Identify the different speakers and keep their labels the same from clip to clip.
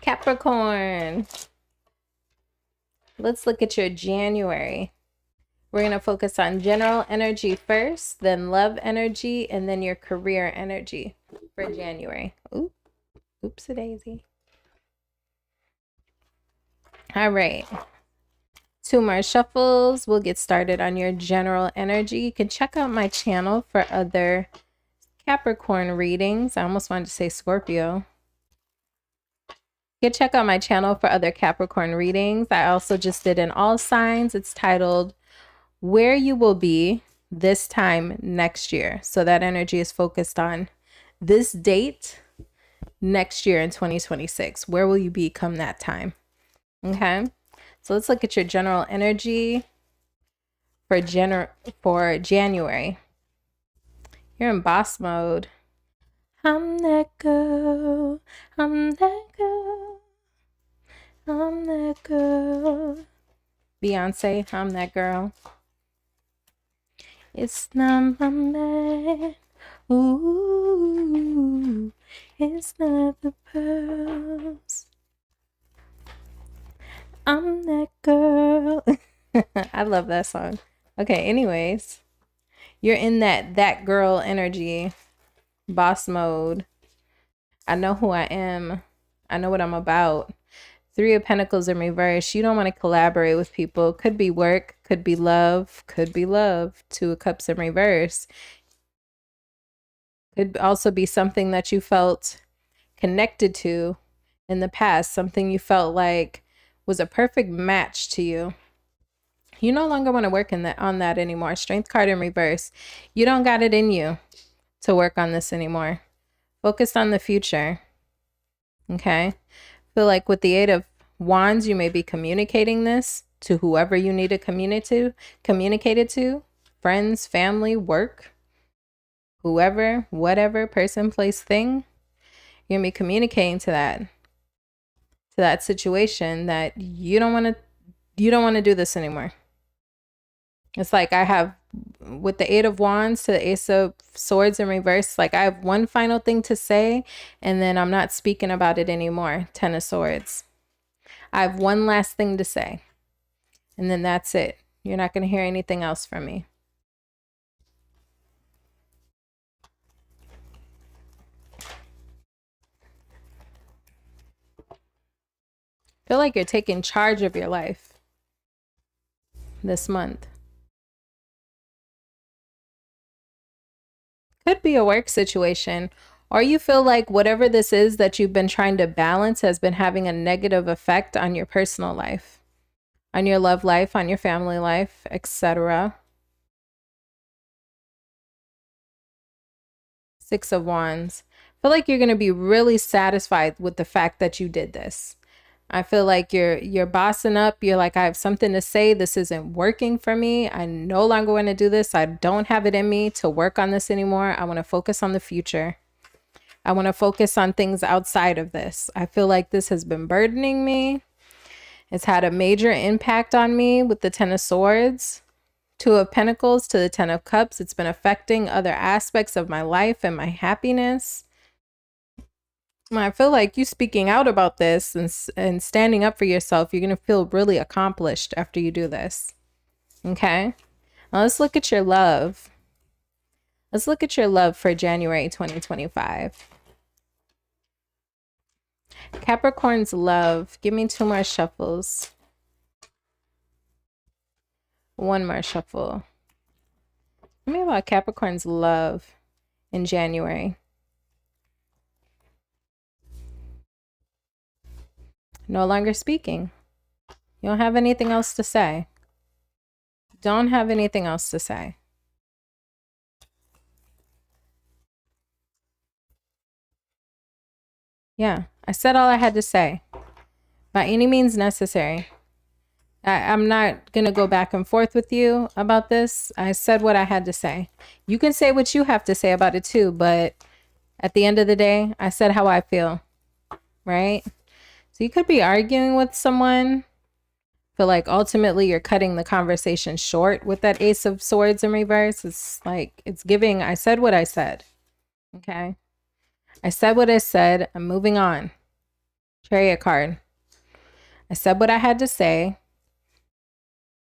Speaker 1: Capricorn. Let's look at your January. We're going to focus on general energy first, then love energy, and then your career energy for January. Ooh, oops-a-daisy. All right. 2 more shuffles. We'll get started on your general energy. You can check out my channel for other Capricorn readings. I almost wanted to say Scorpio. You can check out my channel for other Capricorn readings. I also just did an all signs. It's titled Where You Will Be This Time Next Year. So that energy is focused on this date next year in 2026. Where will you be come that time? Okay. So let's look at your general energy for January. You're in boss mode. I'm that girl. I'm that girl. I'm that girl. Beyonce, I'm that girl. It's not my man. Ooh, it's not the pearls. I'm that girl. I love that song. Okay, anyways, you're in that girl energy, boss mode. I know who I am. I know what I'm about. 3 of Pentacles in reverse. You don't want to collaborate with people. Could be work, could be love, could be love. 2 of Cups in reverse. Could also be something that you felt connected to in the past. Something you felt like was a perfect match to you. You no longer want to work on that anymore. Strength card in reverse. You don't got it in you to work on this anymore. Focus on the future. Okay. Feel like with the 8 of Wands, you may be communicating this to whoever you need to communicate it to. Friends, family, work, whoever, whatever, person, place, thing. You're going to be communicating to that situation that you don't want to do this anymore. It's like I have with the 8 of Wands to the Ace of Swords in reverse, like I have one final thing to say and then I'm not speaking about it anymore. 10 of Swords. I have one last thing to say and then that's it. You're not going to hear anything else from me. Feel like you're taking charge of your life this month. Could be a work situation, or you feel like whatever this is that you've been trying to balance has been having a negative effect on your personal life, on your love life, on your family life, etc. 6 of Wands. Feel like you're going to be really satisfied with the fact that you did this. I feel like you're bossing up. You're like, I have something to say. This isn't working for me. I no longer want to do this. I don't have it in me to work on this anymore. I want to focus on the future. I want to focus on things outside of this. I feel like this has been burdening me. It's had a major impact on me with the 10 of Swords, 2 of Pentacles to the 10 of Cups. It's been affecting other aspects of my life and my happiness. I feel like you speaking out about this and standing up for yourself, you're going to feel really accomplished after you do this. Okay. Now let's look at your love. Let's look at your love for January 2025. Capricorn's love. Give me 2 more shuffles. 1 more shuffle. Tell me about Capricorn's love in January. No longer speaking. You don't have anything else to say. Don't have anything else to say. Yeah, I said all I had to say. By any means necessary. I'm not going to go back and forth with you about this. I said what I had to say. You can say what you have to say about it too, but at the end of the day, I said how I feel, right? So you could be arguing with someone, feel like ultimately you're cutting the conversation short with that Ace of Swords in reverse. It's like, it's giving, I said what I said. Okay. I said what I said. I'm moving on. Chariot card. I said what I had to say.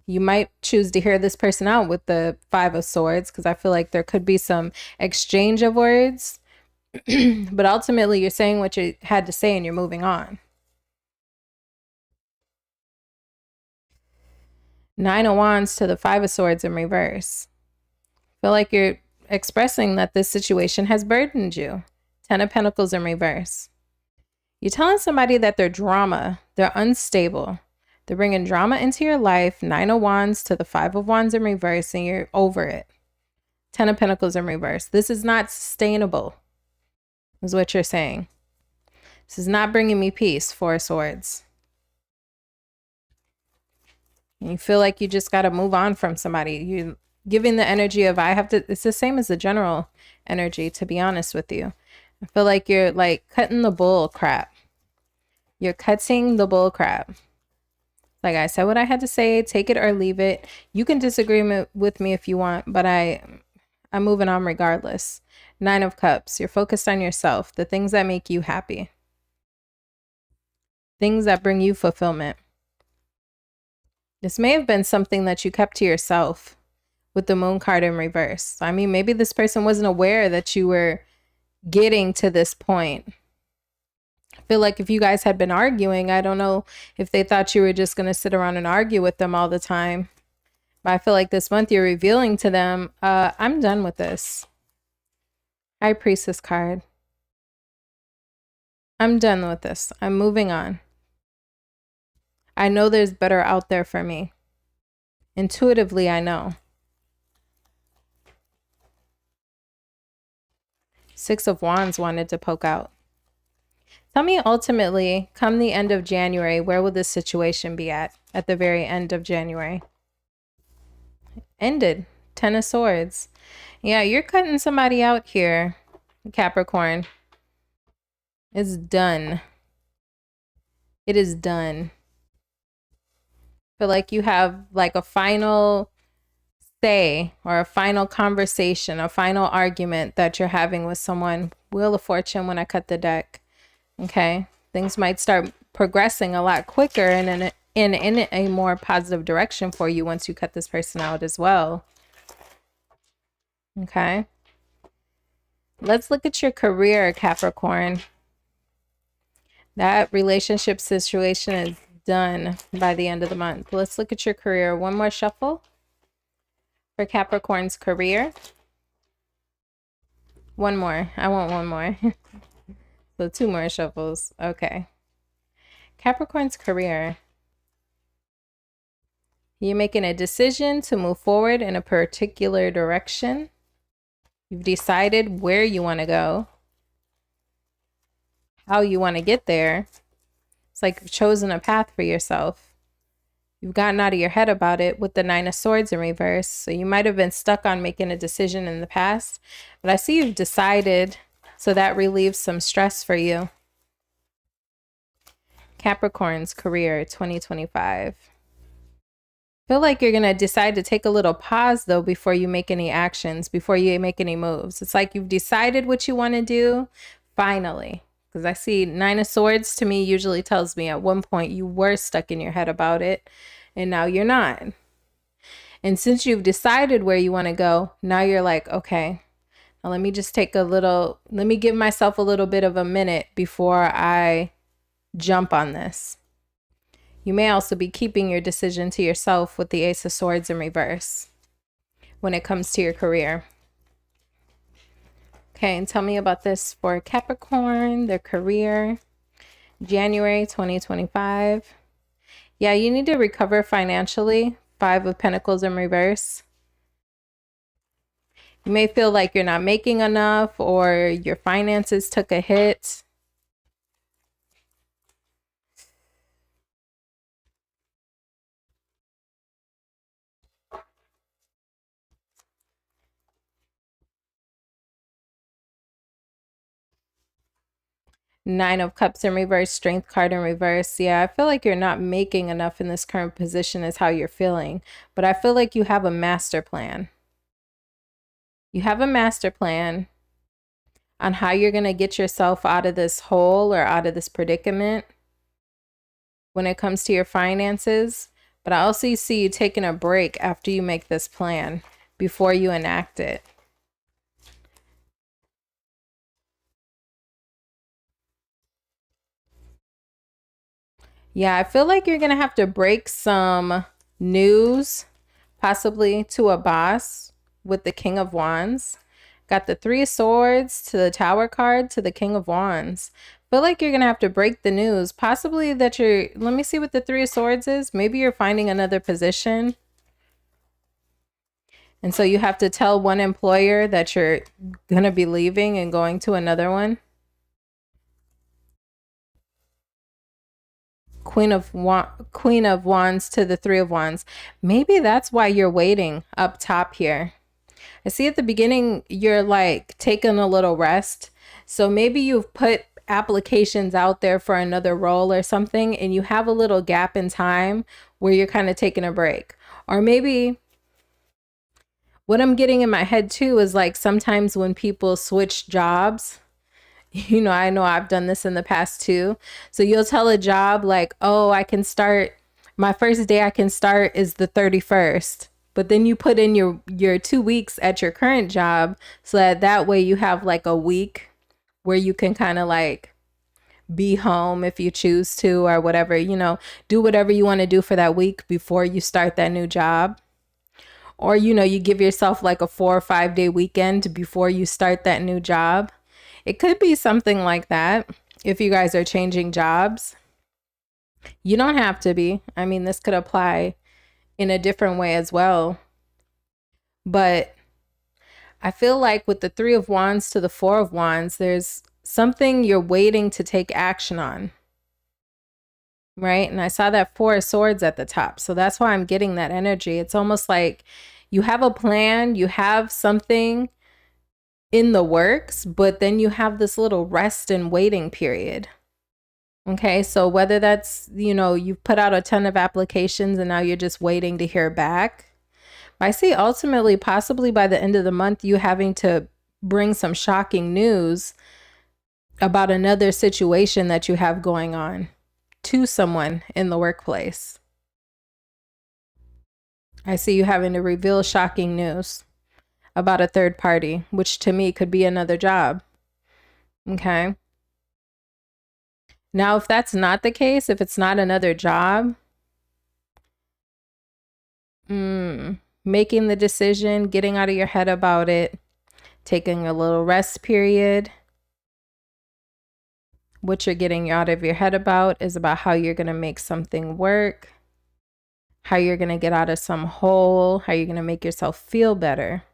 Speaker 1: You might choose to hear this person out with the Five of Swords, because I feel like there could be some exchange of words. But ultimately, you're saying what you had to say and you're moving on. Nine of Wands to the Five of Swords in reverse. I feel like you're expressing that this situation has burdened you. Ten of Pentacles in reverse. You're telling somebody that they're drama, they're unstable. They're bringing drama into your life. Nine of Wands to the Five of Wands in reverse, and you're over it. Ten of Pentacles in reverse. This is not sustainable, is what you're saying. This is not bringing me peace. Four of Swords. And you feel like you just got to move on from somebody. You're giving the energy of, I have to, it's the same as the general energy, to be honest with you. I feel like you're like cutting the bull crap. You're cutting the bull crap. Like I said what I had to say, take it or leave it. You can disagree with me if you want, but I'm moving on regardless. Nine of Cups. You're focused on yourself, the things that make you happy. Things that bring you fulfillment. This may have been something that you kept to yourself with the Moon card in reverse. I mean, maybe this person wasn't aware that you were getting to this point. I feel like if you guys had been arguing, I don't know if they thought you were just going to sit around and argue with them all the time. But I feel like this month you're revealing to them, I'm done with this. High Priestess card. I'm done with this. I'm moving on. I know there's better out there for me. Intuitively, I know. Six of Wands wanted to poke out. Tell me ultimately, come the end of January, where will this situation be at the very end of January? Ended. Ten of Swords. Yeah, you're cutting somebody out here, Capricorn. It's done. It is done. I feel like you have like a final say or a final conversation, a final argument that you're having with someone. Wheel of Fortune when I cut the deck. Okay, things might start progressing a lot quicker and in a more positive direction for you once you cut this person out as well. Okay, let's look at your career, Capricorn. That relationship situation is done by the end of the month. Let's look at your career. One more shuffle for Capricorn's career. One more. I want one more. So two more shuffles. Okay. Capricorn's career. You're making a decision to move forward in a particular direction. You've decided where you want to go, how you want to get there. It's like you've chosen a path for yourself. You've gotten out of your head about it with the Nine of Swords in reverse. So you might have been stuck on making a decision in the past, but I see you've decided. So that relieves some stress for you. Capricorn's career 2025. Feel like you're going to decide to take a little pause though before you make any actions, before you make any moves. It's like you've decided what you want to do finally. Because I see Nine of Swords to me usually tells me at one point you were stuck in your head about it and now you're not. And since you've decided where you want to go, now you're like, okay, now let me just take let me give myself a little bit of a minute before I jump on this. You may also be keeping your decision to yourself with the Ace of Swords in reverse when it comes to your career. Okay, and tell me about this for Capricorn, their career, January 2025. Yeah, you need to recover financially. Five of Pentacles in reverse. You may feel like you're not making enough or your finances took a hit. Nine of Cups in reverse, Strength card in reverse. Yeah, I feel like you're not making enough in this current position is how you're feeling. But I feel like you have a master plan. You have a master plan. on how you're going to get yourself out of this hole or out of this predicament when it comes to your finances. But I also see you taking a break after you make this plan before you enact it. Yeah, I feel like you're going to have to break some news, possibly to a boss with the King of Wands. Got the Three of Swords to the Tower card to the King of Wands. Feel like you're going to have to break the news. Possibly that you're, let me see what the Three of Swords is. Maybe you're finding another position. And so you have to tell one employer that you're going to be leaving and going to another one. Queen of Wands to the Three of Wands. Maybe that's why you're waiting up top here. I see at the beginning you're like taking a little rest. So maybe you've put applications out there for another role or something, and you have a little gap in time where you're kind of taking a break. Or maybe what I'm getting in my head too is like sometimes when people switch jobs, you know, I know I've done this in the past too. So you'll tell a job like, oh, I can start, my first day I can start is the 31st. But then you put in your 2 weeks at your current job so that way you have like a week where you can kind of like be home if you choose to or whatever, you know, do whatever you want to do for that week before you start that new job. Or, you know, you give yourself like a 4 or 5 day weekend before you start that new job. It could be something like that if you guys are changing jobs. You don't have to be. I mean, this could apply in a different way as well. But I feel like with the Three of Wands to the Four of Wands, there's something you're waiting to take action on. Right? And I saw that Four of Swords at the top. So that's why I'm getting that energy. It's almost like you have a plan, you have something in the works, but then you have this little rest and waiting period. Okay, so whether that's, you know, you've put out a ton of applications and now you're just waiting to hear back. I see ultimately, possibly by the end of the month, you having to bring some shocking news about another situation that you have going on to someone in the workplace. I see you having to reveal shocking news about a third party, which to me could be another job. Okay. Now, if that's not the case, if it's not another job, making the decision, getting out of your head about it, taking a little rest period. What you're getting out of your head about is about how you're going to make something work, how you're going to get out of some hole, how you're going to make yourself feel better.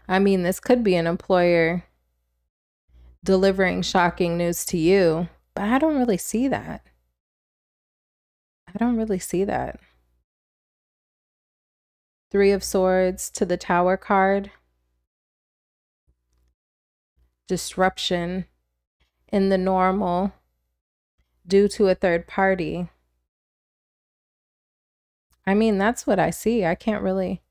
Speaker 1: I mean, this could be an employer delivering shocking news to you, but I don't really see that. I don't really see that. Three of Swords to the Tower card. Disruption in the normal due to a third party. I mean, that's what I see. I can't really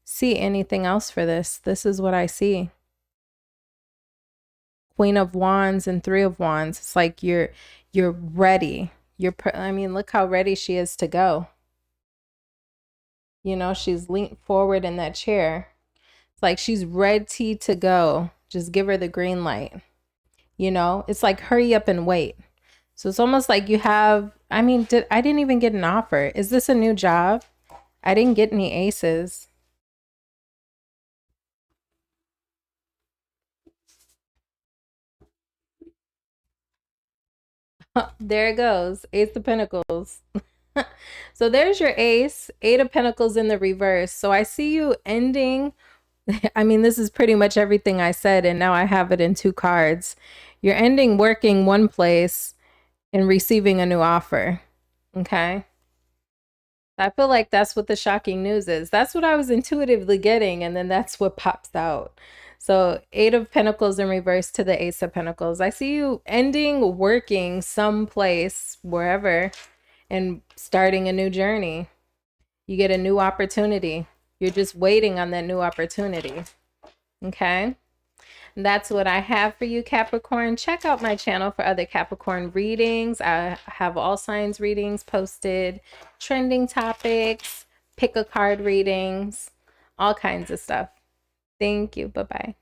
Speaker 1: see anything else for this. This is what I see. Queen of Wands and Three of Wands. It's like you're ready. I mean, look how ready she is to go. You know, she's leaned forward in that chair. It's like she's ready to go. Just give her the green light. You know, it's like hurry up and wait. So it's almost like you have, I mean, I didn't even get an offer. Is this a new job? I didn't get any aces. There it goes. Ace of Pentacles. So there's your ace. Eight of Pentacles in the reverse. So I see you ending. I mean, this is pretty much everything I said, and now I have it in two cards. You're ending working one place and receiving a new offer. Okay. I feel like that's what the shocking news is. That's what I was intuitively getting, and then that's what pops out. So Eight of Pentacles in reverse to the Ace of Pentacles. I see you ending working someplace, wherever, and starting a new journey. You get a new opportunity. You're just waiting on that new opportunity. Okay? That's what I have for you, Capricorn. Check out my channel for other Capricorn readings. I have all signs readings posted, trending topics, pick a card readings, all kinds of stuff. Thank you. Bye-bye.